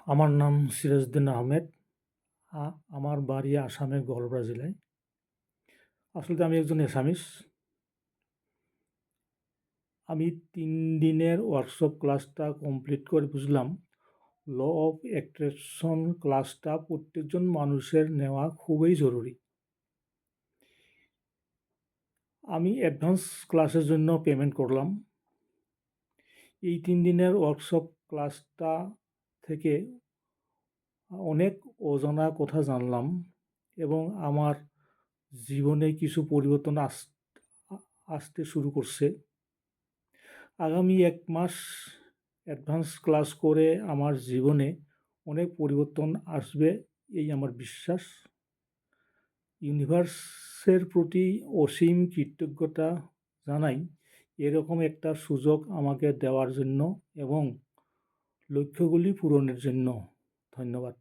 আমার নাম সিরাজউদ্দিন আহমেদ। আমার বাড়ি আসামের গোয়ালপাড়া জেলায়। আসলে আমি একজন অ্যাসামিস। আমি ৩ দিনের ওয়ার্কশপ ক্লাসটা কমপ্লিট করে বুঝলাম ল অফ অ্যাট্রাকশন ক্লাসটা প্রত্যেকজন মানুষের নেওয়া খুবই জরুরি। আমি অ্যাডভান্স ক্লাসের জন্য পেমেন্ট করলাম। এই ৩ দিনের ওয়ার্কশপ ক্লাসটা থেকে অনেক অজানা কথা জানলাম এবং আমার জীবনে কিছু পরিবর্তন আসতে শুরু করছে। আগামী ১ মাস অ্যাডভান্স ক্লাস করে আমার জীবনে অনেক পরিবর্তন আসবে, এই আমার বিশ্বাস। ইউনিভার্সের প্রতি অসীম কৃতজ্ঞতা জানাই এরকম একটা সুযোগ আমাকে দেওয়ার জন্য এবং লক্ষ্যগুলি পূরণের জন্য। ধন্যবাদ।